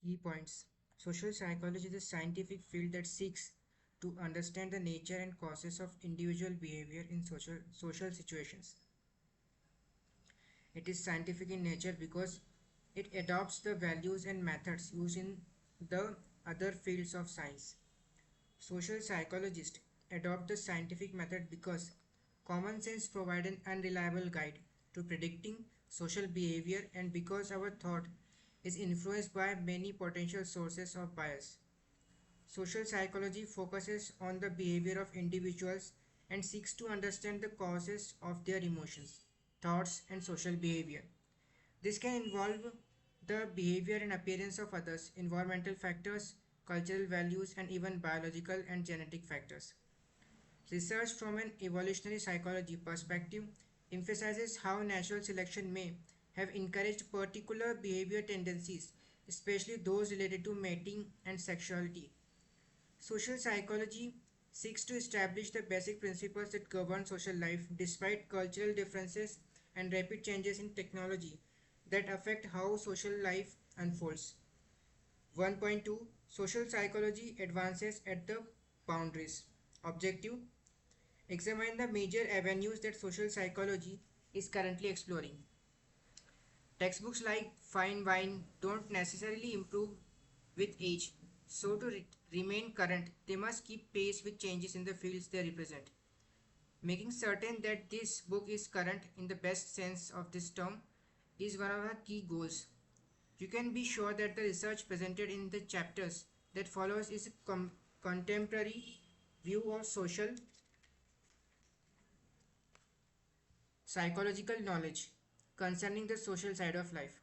Key points. Social psychology is a scientific field that seeks to understand the nature and causes of individual behavior in social situations. It is scientific in nature because it adopts the values and methods used in the other fields of science. Social psychologists adopt the scientific method because common sense provides an unreliable guide to predicting social behavior and because our thought is influenced by many potential sources of bias. Social psychology focuses on the behavior of individuals and seeks to understand the causes of their emotions, thoughts, and social behavior. This can involve the behavior and appearance of others, environmental factors, cultural values, and even biological and genetic factors. Research from an evolutionary psychology perspective emphasizes how natural selection may have encouraged particular behavior tendencies, especially those related to mating and sexuality. Social psychology seeks to establish the basic principles that govern social life despite cultural differences and rapid changes in technology that affect how social life unfolds. 1.2 Social psychology advances at the boundaries. Objective: examine the major avenues that social psychology is currently exploring. Textbooks like Fine Wine don't necessarily improve with age, so to remain current, they must keep pace with changes in the fields they represent. Making certain that this book is current in the best sense of this term is one of the key goals. You can be sure that the research presented in the chapters that follows is a contemporary view of social psychological knowledge concerning the social side of life.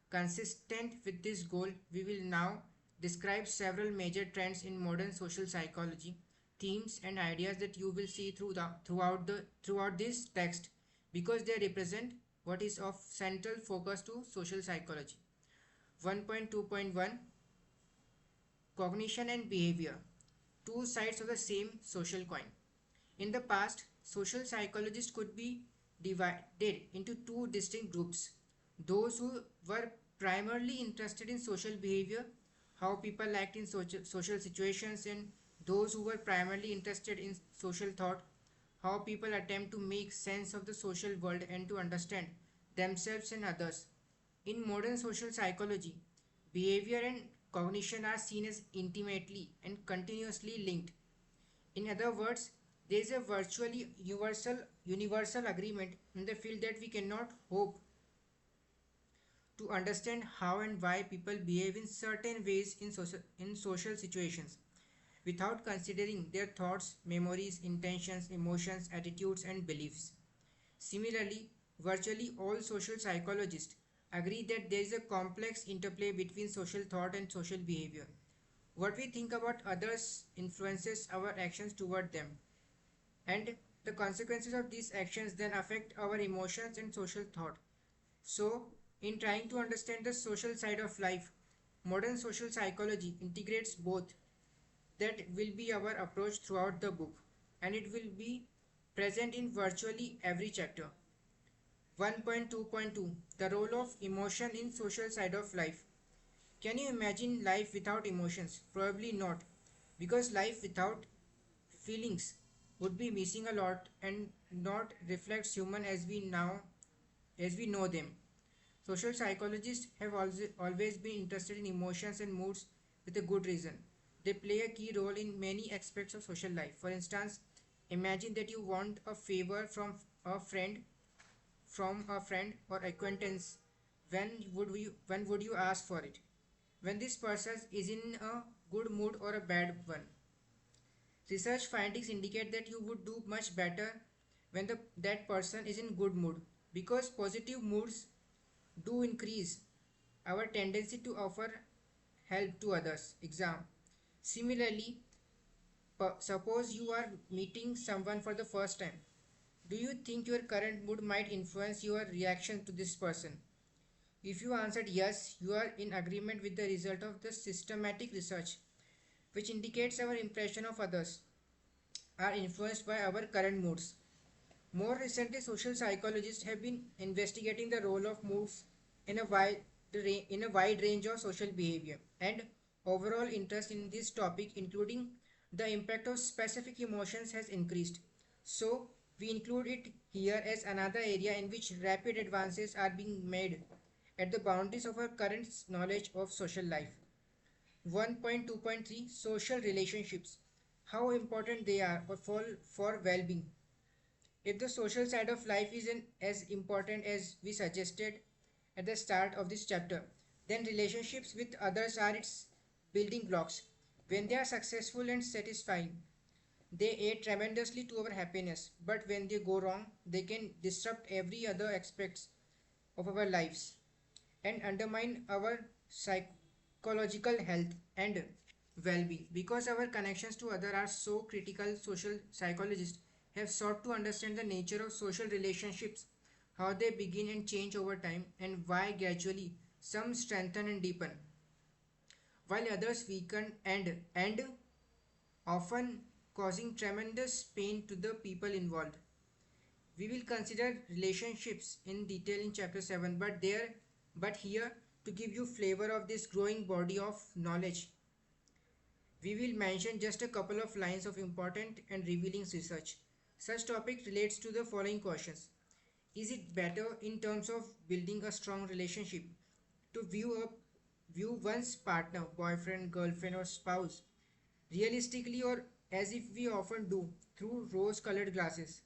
Consistent with this goal, we will now describe several major trends in modern social psychology, themes and ideas that you will see throughout this text because they represent what is of central focus to social psychology. 1.2.1 Cognition and behavior, two sides of the same social coin. In the past, social psychologists could be divided into two distinct groups: those who were primarily interested in social behavior, how people act in social situations, and those who were primarily interested in social thought, how people attempt to make sense of the social world and to understand themselves and others. In modern social psychology, behavior and cognition are seen as intimately and continuously linked. In other words, there is a virtually universal agreement in the field that we cannot hope to understand how and why people behave in certain ways in social situations without considering their thoughts, memories, intentions, emotions, attitudes, and beliefs. Similarly, virtually all social psychologists agree that there is a complex interplay between social thought and social behavior. What we think about others influences our actions toward them, and the consequences of these actions then affect our emotions and social thought. So, in trying to understand the social side of life, modern social psychology integrates both. That will be our approach throughout the book, and it will be present in virtually every chapter. 1.2.2 The role of emotion in social side of life. Can you imagine life without emotions? Probably not, because life without feelings would be missing a lot and not reflects human as we know them. Social psychologists have always been interested in emotions and moods with a good reason. They play a key role in many aspects of social life. For instance, imagine that you want a favor a friend from a friend or acquaintance. When would you ask for it? When this person is in a good mood or a bad one? Research findings indicate that you would do much better when that person is in good mood because positive moods do increase our tendency to offer help to others. Exam. Similarly, suppose you are meeting someone for the first time. Do you think your current mood might influence your reaction to this person? If you answered yes, you are in agreement with the result of the systematic research, which indicates our impression of others are influenced by our current moods. More recently, social psychologists have been investigating the role of moods in a wide in a wide range of social behavior and overall interest in this topic, including the impact of specific emotions, has increased. So we include it here as another area in which rapid advances are being made at the boundaries of our current knowledge of social life. 1.2.3 Social relationships. How important they are for well-being. If the social side of life isn't as important as we suggested at the start of this chapter, then relationships with others are its building blocks. When they are successful and satisfying, they aid tremendously to our happiness. But when they go wrong, they can disrupt every other aspects of our lives and undermine our psychological health and well-being. Because our connections to others are so critical, social psychologists have sought to understand the nature of social relationships, how they begin and change over time, and why gradually some strengthen and deepen while others weaken and often causing tremendous pain to the people involved. We will consider relationships in detail in chapter 7, but here to give you flavor of this growing body of knowledge, we will mention just a couple of lines of important and revealing research. Such topic relates to the following questions. Is it better in terms of building a strong relationship to view one's partner, boyfriend, girlfriend or spouse realistically, or as if we often do, through rose-colored glasses?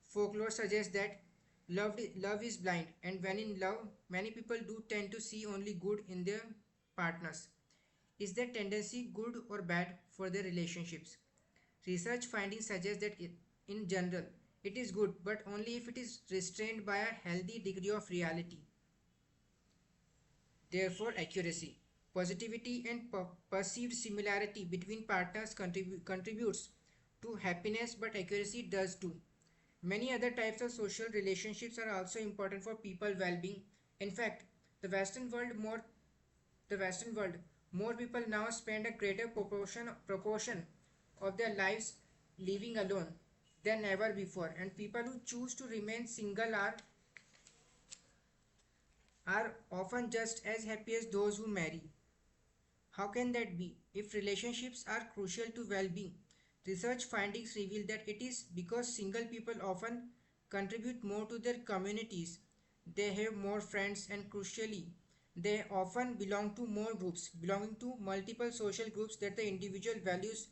Folklore suggests that love is blind, and when in love, many people do tend to see only good in their partners. Is that tendency good or bad for their relationships? Research findings suggest that in general, it is good, but only if it is restrained by a healthy degree of reality. Therefore, accuracy, positivity, and perceived similarity between partners contributes to happiness, but accuracy does too. Many other types of social relationships are also important for people well-being. In fact, the Western world more the Western world, more people now spend a greater proportion of their lives living alone than ever before, and people who choose to remain single are often just as happy as those who marry. How can that be? If relationships are crucial to well being, research findings reveal that it is because single people often contribute more to their communities. They have more friends, and crucially, they often belong to more groups, belonging to multiple social groups that the individual values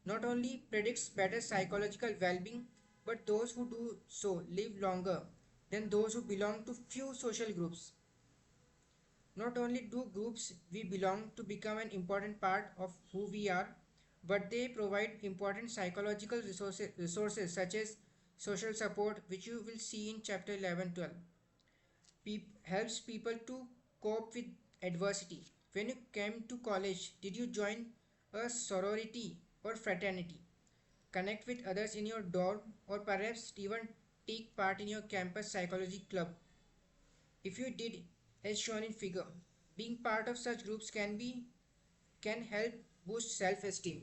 not only predicts better psychological well being, but those who do so live longer than those who belong to few social groups. Not only do groups we belong to become an important part of who we are, but they provide important psychological resources such as social support, which you will see in chapter 11-12. Helps people to cope with adversity. When you came to college, did you join a sorority or fraternity? Connect with others in your dorm, or perhaps even take part in your campus psychology club? If you did, as shown in figure, being part of such groups can help boost self-esteem.